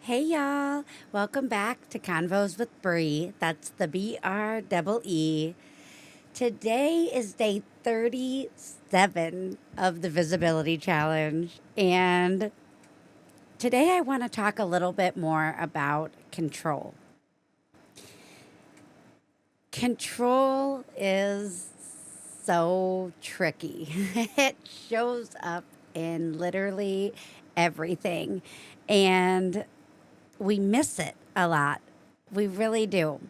Hey y'all, welcome back to Convos with Bree. That's the BREE. Today is day 37 of the Visibility Challenge, and today I want to talk a little bit more about control. Control is so tricky. It shows up in literally everything, and we miss it a lot. We really do.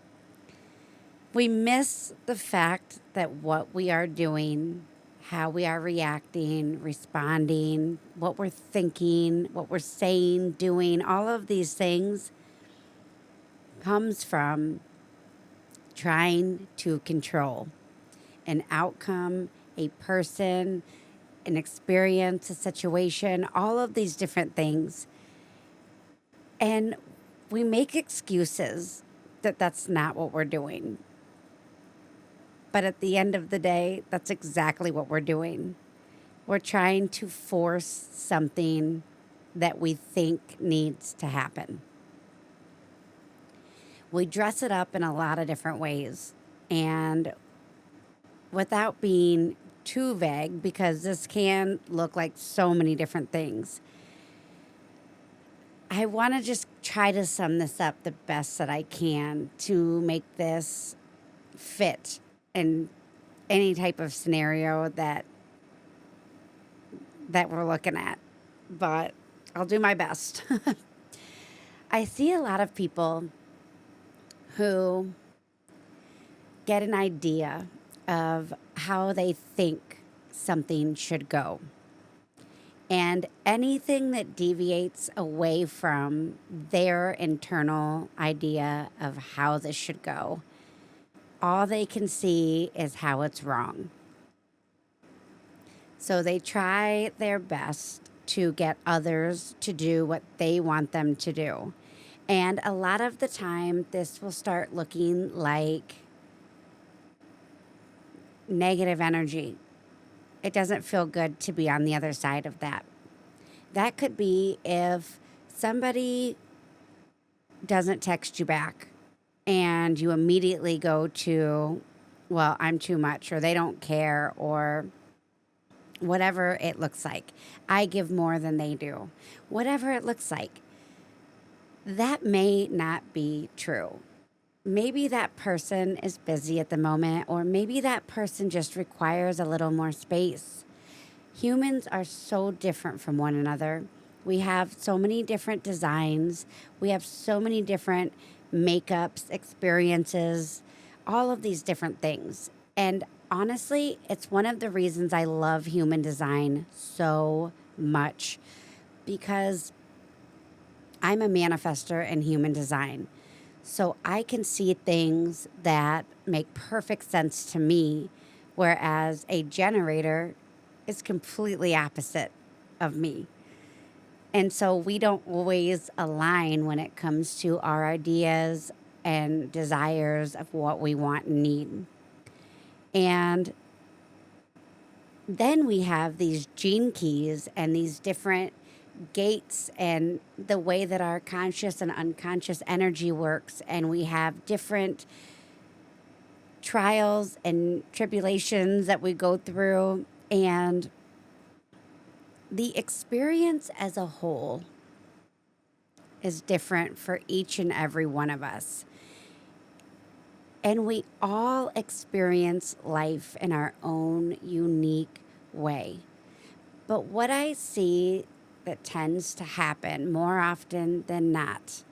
We miss the fact that what we are doing, how we are reacting, responding, what we're thinking, what we're saying, doing, all of these things comes from trying to control an outcome, a person, an experience, a situation, all of these different things. And we make excuses that that's not what we're doing. But at the end of the day, that's exactly what we're doing. We're trying to force something that we think needs to happen. We dress it up in a lot of different ways. And without being too vague, because this can look like so many different things, I want to just try to sum this up the best that I can to make this fit in any type of scenario that we're looking at. But I'll do my best. I see a lot of people who get an idea of how they think something should go. And anything that deviates away from their internal idea of how this should go, all they can see is how it's wrong. So they try their best to get others to do what they want them to do. And a lot of the time, this will start looking like negative energy. It doesn't feel good to be on the other side of that. That could be if somebody doesn't text you back and you immediately go to, well, I'm too much, or they don't care, or whatever it looks like. I give more than they do. Whatever it looks like. That may not be true. Maybe that person is busy at the moment, or maybe that person just requires a little more space. Humans are so different from one another. We have so many different designs. We have so many different makeups, experiences, all of these different things. And honestly, it's one of the reasons I love human design so much, because I'm a manifester in human design. So I can see things that make perfect sense to me, whereas a generator is completely opposite of me. And so we don't always align when it comes to our ideas and desires of what we want and need. And then we have these gene keys and these different gates and the way that our conscious and unconscious energy works. And we have different trials and tribulations that we go through. And the experience as a whole is different for each and every one of us. And we all experience life in our own unique way. But what I see that tends to happen more often than not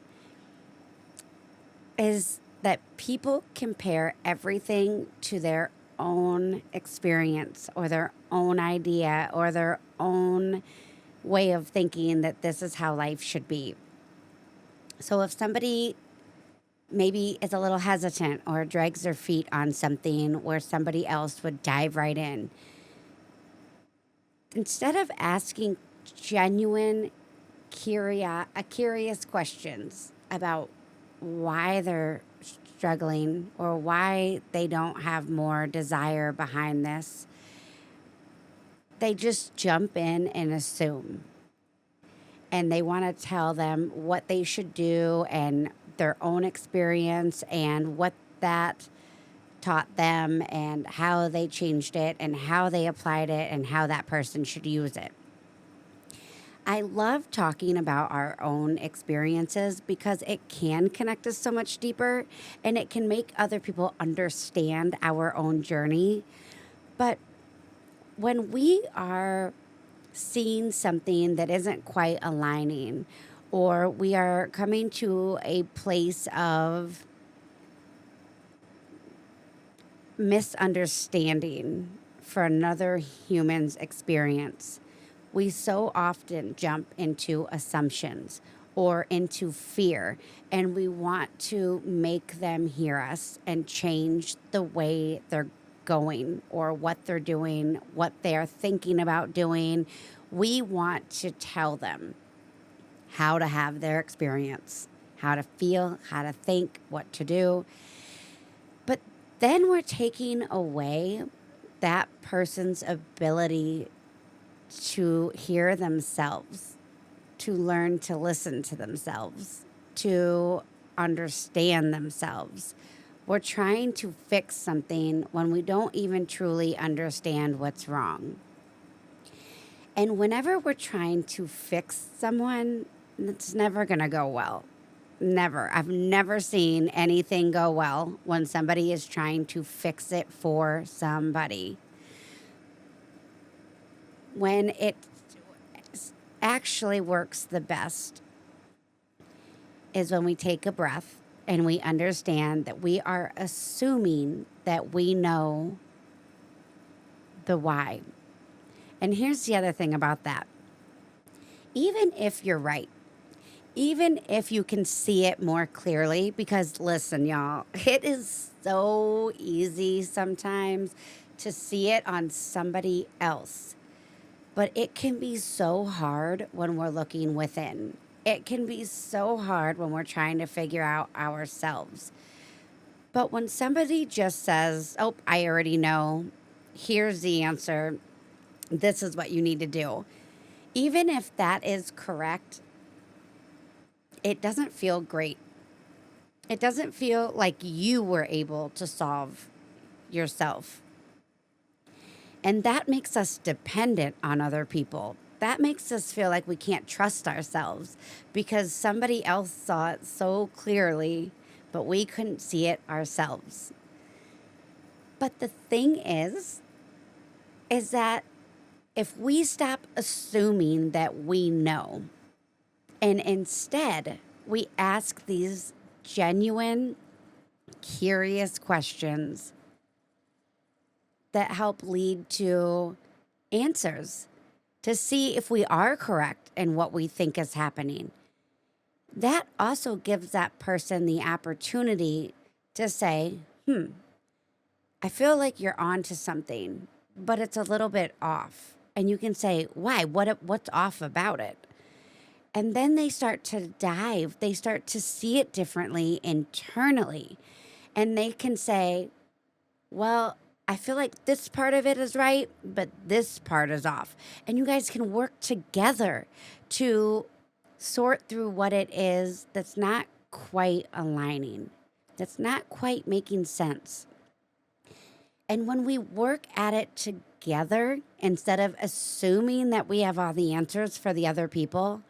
is that people compare everything to their own experience or their own idea or their own way of thinking that this is how life should be. So if somebody maybe is a little hesitant or drags their feet on something where somebody else would dive right in, instead of asking genuine, curious questions about why they're struggling or why they don't have more desire behind this, they just jump in and assume. and they want to tell them what they should do and their own experience and what that taught them and how they changed it and how they applied it and how that person should use it. I love talking about our own experiences because it can connect us so much deeper and it can make other people understand our own journey. But when we are seeing something that isn't quite aligning, or we are coming to a place of misunderstanding for another human's experience, we so often jump into assumptions or into fear, and we want to make them hear us and change the way they're going or what they're doing, what they're thinking about doing. We want to tell them how to have their experience, how to feel, how to think, what to do. But then we're taking away that person's ability to hear themselves, to learn to listen to themselves, to understand themselves. We're trying to fix something when we don't even truly understand what's wrong. And whenever we're trying to fix someone, it's never going to go well. Never. I've never seen anything go well when somebody is trying to fix it for somebody. When it actually works the best is when we take a breath and we understand that we are assuming that we know the why. And here's the other thing about that. Even if you're right, even if you can see it more clearly, because listen, y'all, it is so easy sometimes to see it on somebody else. But it can be so hard when we're looking within. It can be so hard when we're trying to figure out ourselves. But when somebody just says, oh, I already know, here's the answer, this is what you need to do. Even if that is correct, it doesn't feel great. It doesn't feel like you were able to solve yourself. And that makes us dependent on other people. That makes us feel like we can't trust ourselves because somebody else saw it so clearly, but we couldn't see it ourselves. But the thing is that if we stop assuming that we know, and instead we ask these genuine, curious questions that help lead to answers, to see if we are correct in what we think is happening. That also gives that person the opportunity to say, I feel like you're onto something, but it's a little bit off. And you can say, why? What's off about it? And then they start to dive. They start to see it differently internally. And they can say, well, I feel like this part of it is right, but this part is off. And you guys can work together to sort through what it is that's not quite aligning, that's not quite making sense. And when we work at it together, instead of assuming that we have all the answers for the other people,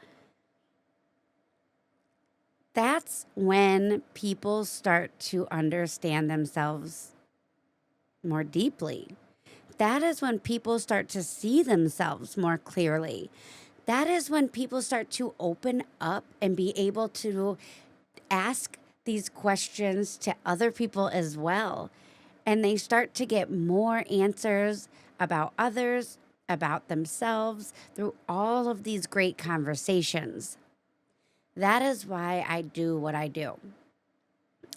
that's when people start to understand themselves more deeply. That is when people start to see themselves more clearly. That is when people start to open up and be able to ask these questions to other people as well. And they start to get more answers about others, about themselves through all of these great conversations. That is why I do what I do.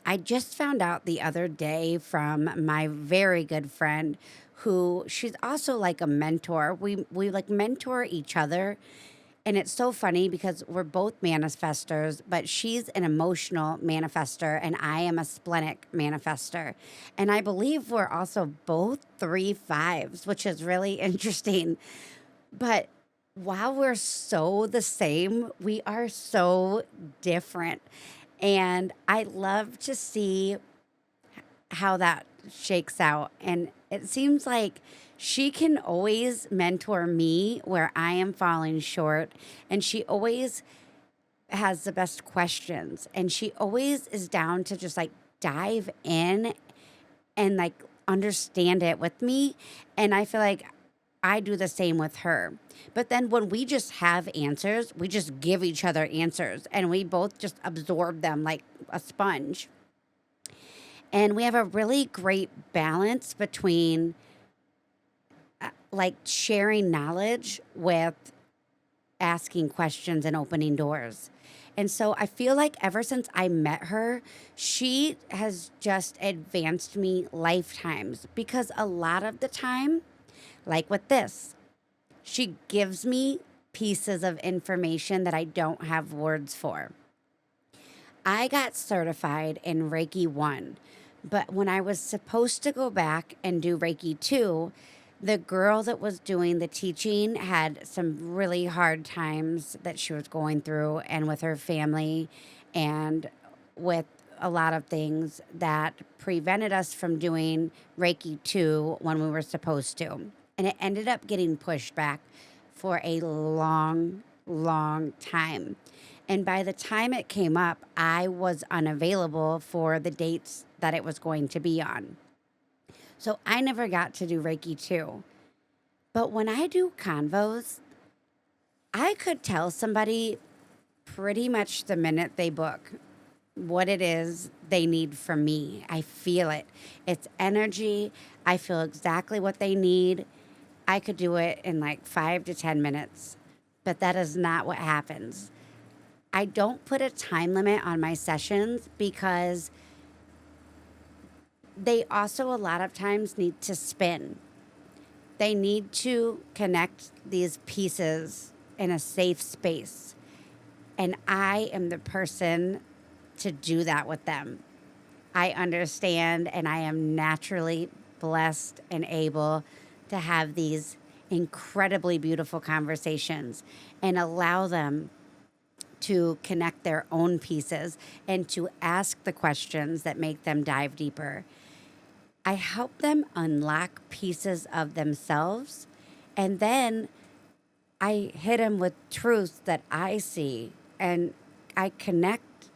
I just found out the other day from my very good friend who she's also like a mentor. We like mentor each other. And it's so funny because we're both manifestors, but she's an emotional manifester and I am a splenic manifester. And I believe we're also both 3 5s, which is really interesting. But while we're so the same, we are so different. And I love to see how that shakes out. And it seems like she can always mentor me where I am falling short. And she always has the best questions. And she always is down to just like dive in and like understand it with me. And I feel like I do the same with her. But then when we just have answers, we just give each other answers and we both just absorb them like a sponge. And we have a really great balance between like sharing knowledge with asking questions and opening doors. And so I feel like ever since I met her, she has just advanced me lifetimes because a lot of the time, like with this, she gives me pieces of information that I don't have words for. I got certified in Reiki 1, but when I was supposed to go back and do Reiki 2, the girl that was doing the teaching had some really hard times that she was going through, and with her family and with a lot of things that prevented us from doing Reiki 2 when we were supposed to. And it ended up getting pushed back for a long, long time. And by the time it came up, I was unavailable for the dates that it was going to be on. So I never got to do Reiki 2. But when I do convos, I could tell somebody pretty much the minute they book what it is they need from me. I feel it. It's energy. I feel exactly what they need. I could do it in like 5 to 10 minutes, but that is not what happens. I don't put a time limit on my sessions because they also a lot of times need to spin. They need to connect these pieces in a safe space. And I am the person to do that with them. I understand and I am naturally blessed and able to have these incredibly beautiful conversations and allow them to connect their own pieces and to ask the questions that make them dive deeper. I help them unlock pieces of themselves, and then I hit them with truths that I see, and I connect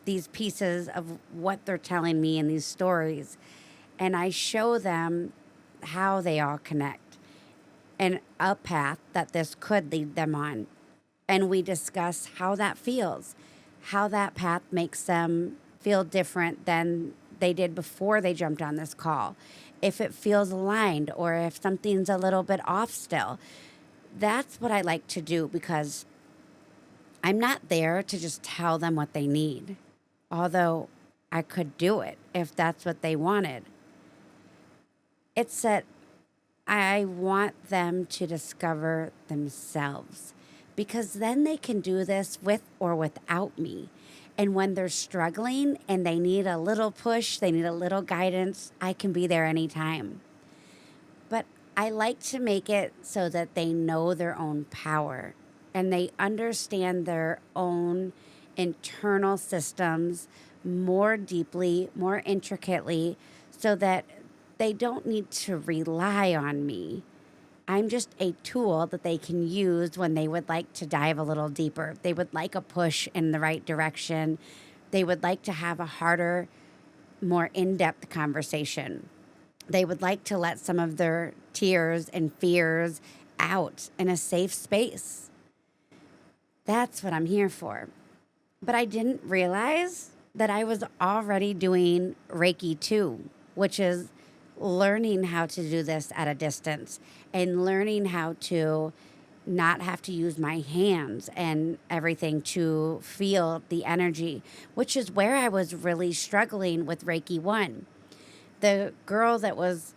these pieces of what they're telling me in these stories, and I show them how they all connect and a path that this could lead them on. And we discuss how that feels, how that path makes them feel different than they did before they jumped on this call. If it feels aligned or if something's a little bit off still. That's what I like to do because I'm not there to just tell them what they need, although I could do it if that's what they wanted. It's that I want them to discover themselves because then they can do this with or without me. And when they're struggling and they need a little push, they need a little guidance, I can be there anytime. But I like to make it so that they know their own power and they understand their own internal systems more deeply, more intricately, so that they don't need to rely on me. I'm just a tool that they can use when they would like to dive a little deeper. They would like a push in the right direction. They would like to have a harder, more in-depth conversation. They would like to let some of their tears and fears out in a safe space. That's what I'm here for. But I didn't realize that I was already doing Reiki 2, which is learning how to do this at a distance and learning how to not have to use my hands and everything to feel the energy, which is where I was really struggling with Reiki 1. The girl that was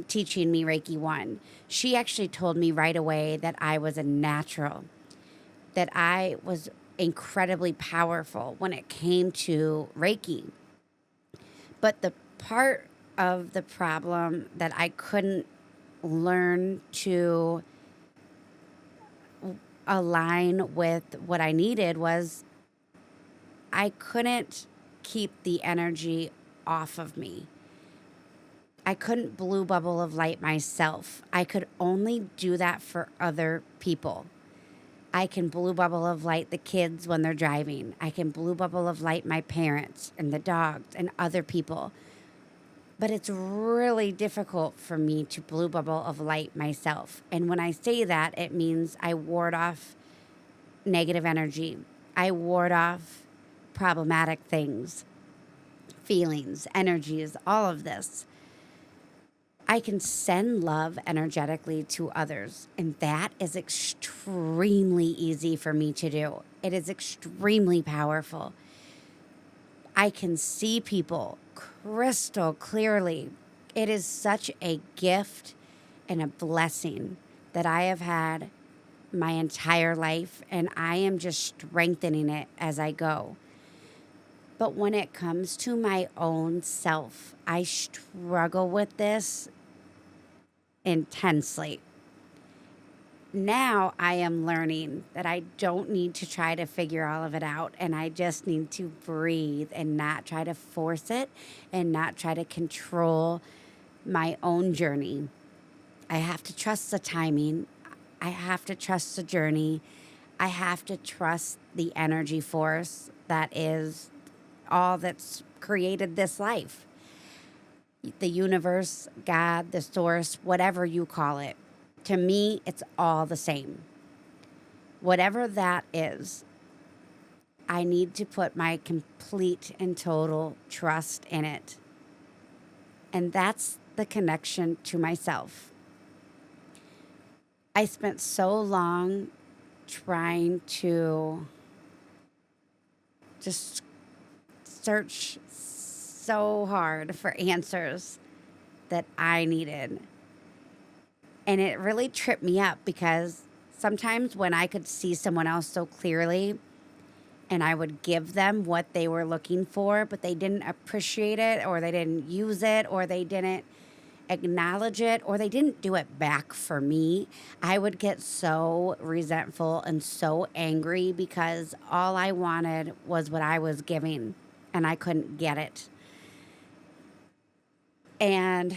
teaching me Reiki 1, she actually told me right away that I was a natural, that I was incredibly powerful when it came to Reiki. But the part of the problem that I couldn't learn to align with what I needed was I couldn't keep the energy off of me. I couldn't blue bubble of light myself. I could only do that for other people. I can blue bubble of light the kids when they're driving. I can blue bubble of light my parents and the dogs and other people. But it's really difficult for me to blue bubble of light myself. And when I say that, it means I ward off negative energy. I ward off problematic things, feelings, energies, all of this. I can send love energetically to others, and that is extremely easy for me to do. It is extremely powerful. I can see people crystal clearly. It is such a gift and a blessing that I have had my entire life, and I am just strengthening it as I go. But when it comes to my own self, I struggle with this intensely. Now I am learning that I don't need to try to figure all of it out, and I just need to breathe and not try to force it and not try to control my own journey. I have to trust the timing. I have to trust the journey. I have to trust the energy force that is all that's created this life. The universe, God, the source, whatever you call it. To me, it's all the same. Whatever that is, I need to put my complete and total trust in it. And that's the connection to myself. I spent so long trying to just search so hard for answers that I needed. And it really tripped me up because sometimes when I could see someone else so clearly and I would give them what they were looking for, but they didn't appreciate it, or they didn't use it, or they didn't acknowledge it, or they didn't do it back for me, I would get so resentful and so angry because all I wanted was what I was giving and I couldn't get it. And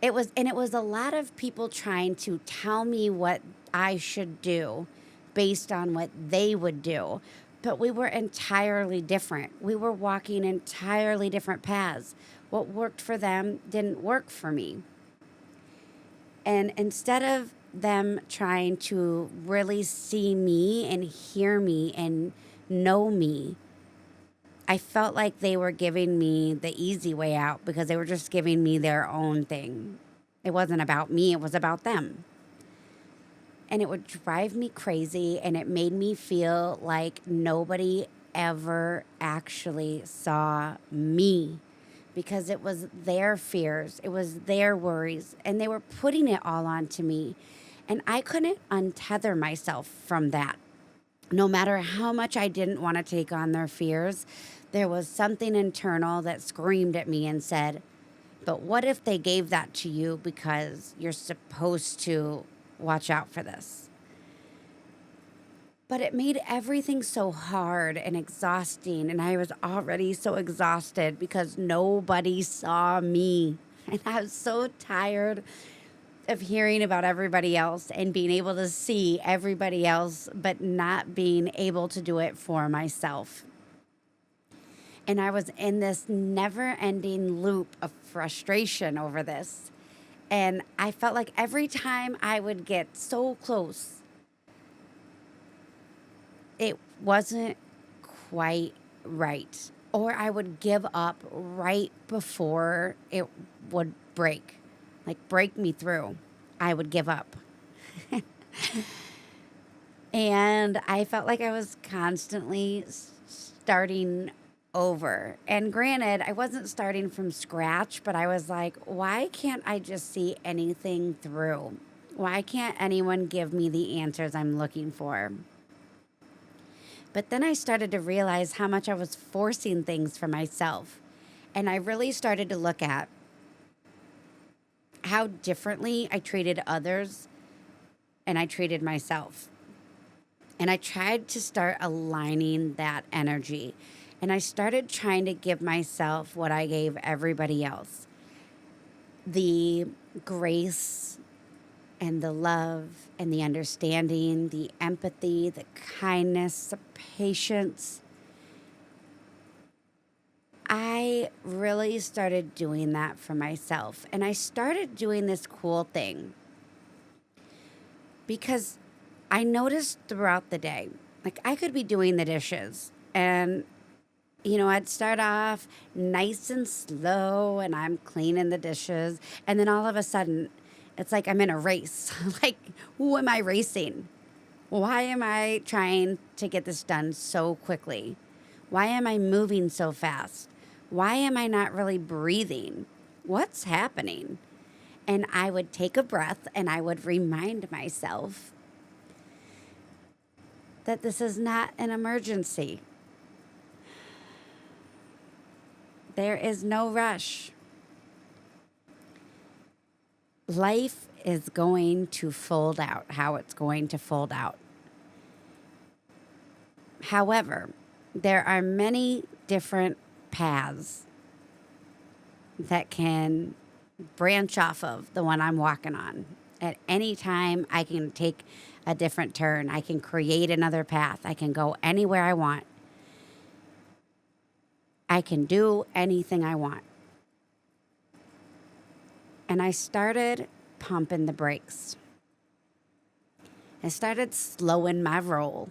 it was a lot of people trying to tell me what I should do based on what they would do. But we were entirely different. We were walking entirely different paths. What worked for them didn't work for me. And instead of them trying to really see me and hear me and know me, I felt like they were giving me the easy way out because they were just giving me their own thing. It wasn't about me, it was about them. And it would drive me crazy, and it made me feel like nobody ever actually saw me because it was their fears, it was their worries, and they were putting it all onto me. And I couldn't untether myself from that. No matter how much I didn't want to take on their fears, there was something internal that screamed at me and said, but what if they gave that to you because you're supposed to watch out for this? But it made everything so hard and exhausting, and I was already so exhausted because nobody saw me. And I was so tired of hearing about everybody else and being able to see everybody else, but not being able to do it for myself. And I was in this never-ending loop of frustration over this. And I felt like every time I would get so close, it wasn't quite right. Or I would give up right before it would break. Like break me through. I would give up. And I felt like I was constantly starting over. And granted, I wasn't starting from scratch, but I was like, why can't I just see anything through? Why can't anyone give me the answers I'm looking for? But then I started to realize how much I was forcing things for myself. And I really started to look at how differently I treated others and I treated myself. And I tried to start aligning that energy. And I started trying to give myself what I gave everybody else, the grace and the love and the understanding, the empathy, the kindness, the patience. I really started doing that for myself. And I started doing this cool thing because I noticed throughout the day, like I could be doing the dishes and, I'd start off nice and slow and I'm cleaning the dishes. And then all of a sudden, it's like I'm in a race. Like, who am I racing? Why am I trying to get this done so quickly? Why am I moving so fast? Why am I not really breathing? What's happening? And I would take a breath and I would remind myself that this is not an emergency. There is no rush. Life is going to fold out how it's going to fold out. However, there are many different paths that can branch off of the one I'm walking on. At any time, I can take a different turn. I can create another path. I can go anywhere I want. I can do anything I want. And I started pumping the brakes. I started slowing my roll.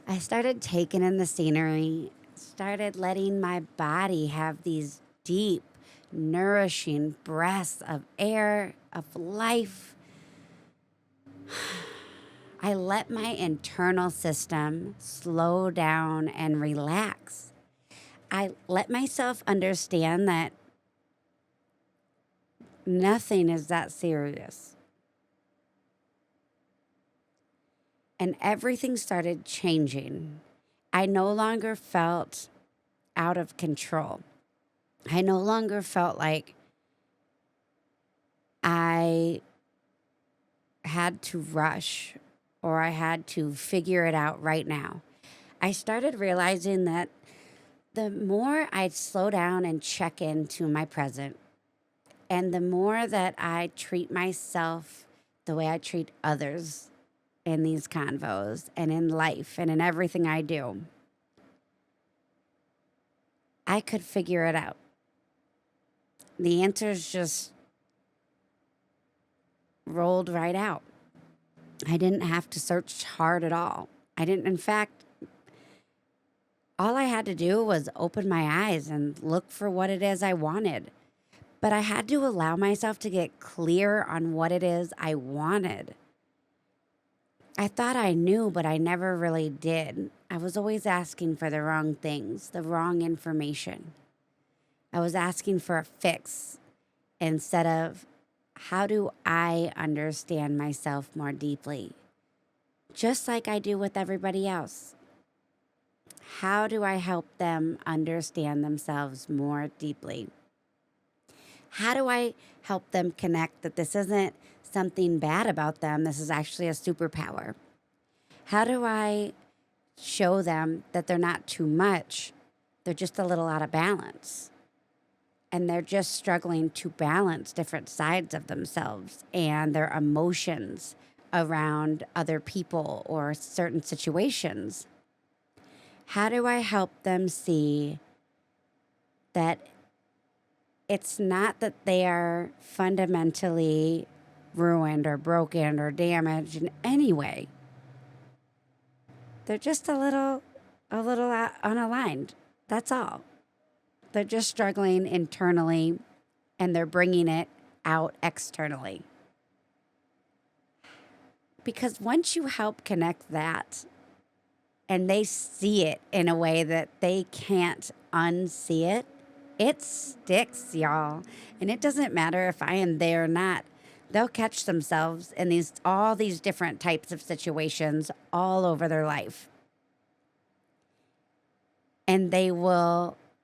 I started taking in the scenery, started letting my body have these deep, nourishing breaths of air, of life. I let my internal system slow down and relax. I let myself understand that nothing is that serious. And everything started changing. I no longer felt out of control. I no longer felt like I had to rush or I had to figure it out right now. I started realizing that the more I slow down and check into my present, and the more that I treat myself the way I treat others in these convos and in life and in everything I do, I could figure it out. The answers just rolled right out. I didn't have to search hard at all. In fact, all I had to do was open my eyes and look for what it is I wanted. But I had to allow myself to get clear on what it is I wanted. I thought I knew, but I never really did. I was always asking for the wrong things, the wrong information. I was asking for a fix instead of how do I understand myself more deeply, just like I do with everybody else. How do I help them understand themselves more deeply? How do I help them connect that this isn't something bad about them? This is actually a superpower. How do I show them that they're not too much? They're just a little out of balance. And they're just struggling to balance different sides of themselves and their emotions around other people or certain situations. How do I help them see that it's not that they are fundamentally ruined or broken or damaged in any way? They're just a little unaligned. That's all. They're just struggling internally and they're bringing it out externally. Because once you help connect that and they see it in a way that they can't unsee it, it sticks, y'all. And it doesn't matter if I am there or not. They'll catch themselves in all these different types of situations all over their life. And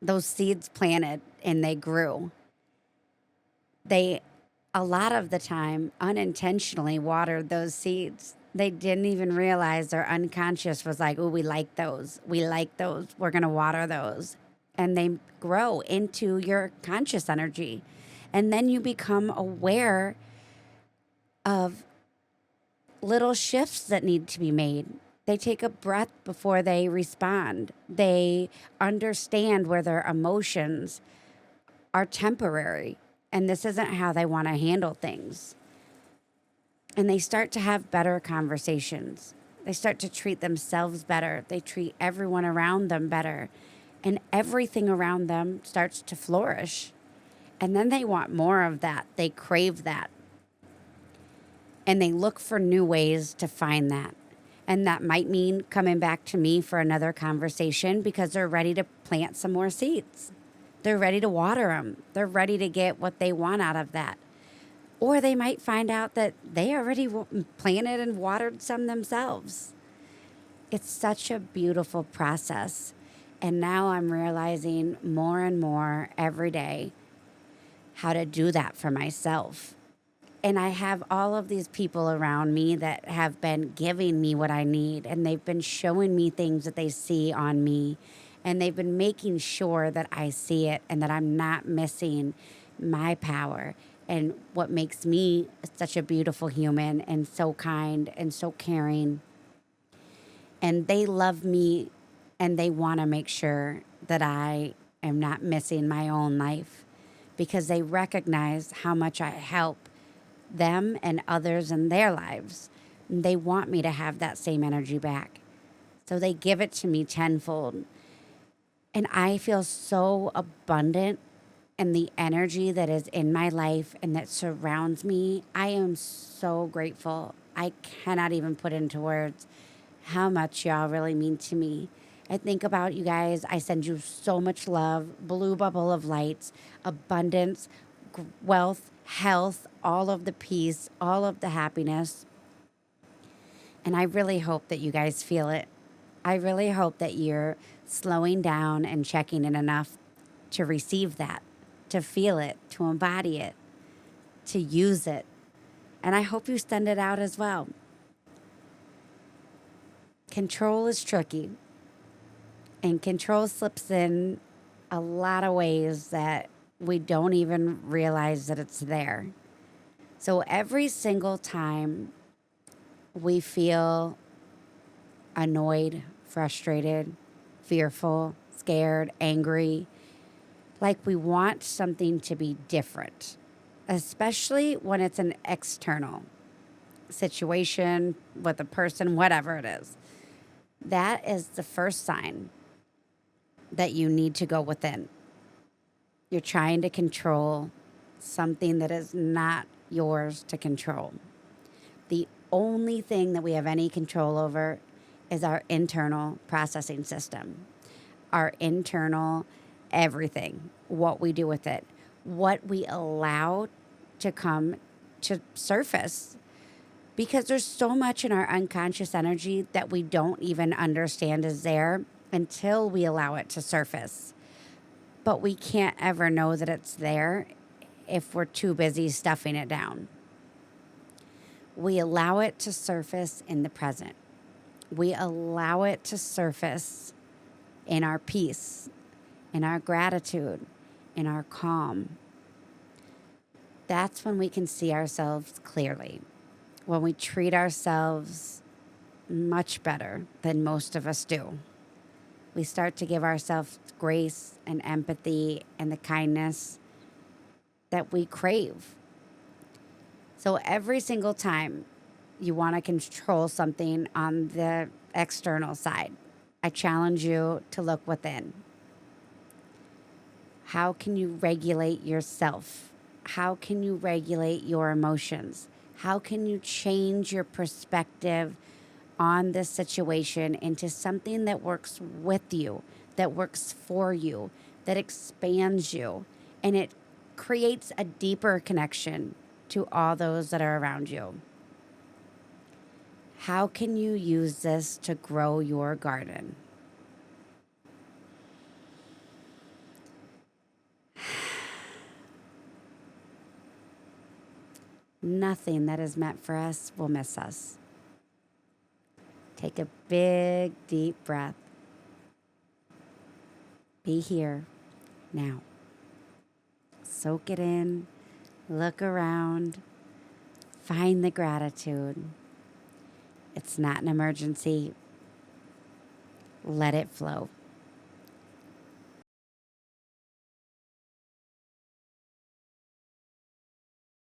those seeds planted and they grew. They, a lot of the time, unintentionally watered those seeds. They didn't even realize their unconscious was like, oh, we like those. We like those. We're going to water those. And they grow into your conscious energy. And then you become aware of little shifts that need to be made. They take a breath before they respond. They understand where their emotions are temporary and this isn't how they want to handle things. And they start to have better conversations. They start to treat themselves better. They treat everyone around them better. And everything around them starts to flourish. And then they want more of that. They crave that. And they look for new ways to find that. And that might mean coming back to me for another conversation because they're ready to plant some more seeds. They're ready to water them. They're ready to get what they want out of that. Or they might find out that they already planted and watered some themselves. It's such a beautiful process. And now I'm realizing more and more every day how to do that for myself. And I have all of these people around me that have been giving me what I need. And they've been showing me things that they see on me. And they've been making sure that I see it and that I'm not missing my power and what makes me such a beautiful human and so kind and so caring. And they love me and they want to make sure that I am not missing my own life because they recognize how much I help them and others in their lives. And they want me to have that same energy back. So they give it to me tenfold. And I feel so abundant in the energy that is in my life and that surrounds me. I am so grateful. I cannot even put into words how much y'all really mean to me. I think about you guys. I send you so much love, blue bubble of lights, abundance, wealth, health, all of the peace, all of the happiness. And I really hope that you guys feel it. I really hope that you're slowing down and checking in enough to receive that, to feel it, to embody it, to use it. And I hope you send it out as well. Control is tricky. And control slips in a lot of ways that we don't even realize that it's there. So every single time we feel annoyed, frustrated, fearful, scared, angry, like we want something to be different, especially when it's an external situation with a person, whatever it is. That is the first sign that you need to go within. You're trying to control something that is not yours to control. The only thing that we have any control over is our internal processing system, our internal everything, what we do with it, what we allow to come to surface. Because there's so much in our unconscious energy that we don't even understand is there until we allow it to surface. But we can't ever know that it's there if we're too busy stuffing it down. We allow it to surface in the present. We allow it to surface in our peace, in our gratitude, in our calm. That's when we can see ourselves clearly. When we treat ourselves much better than most of us do. We start to give ourselves grace and empathy and the kindness that we crave. So every single time you want to control something on the external side, I challenge you to look within. How can you regulate yourself? How can you regulate your emotions? How can you change your perspective on this situation into something that works with you, that works for you, that expands you, and it creates a deeper connection to all those that are around you? How can you use this to grow your garden? Nothing that is meant for us will miss us. Take a big, deep breath. Be here now. Soak it in. Look around. Find the gratitude. It's not an emergency. Let it flow.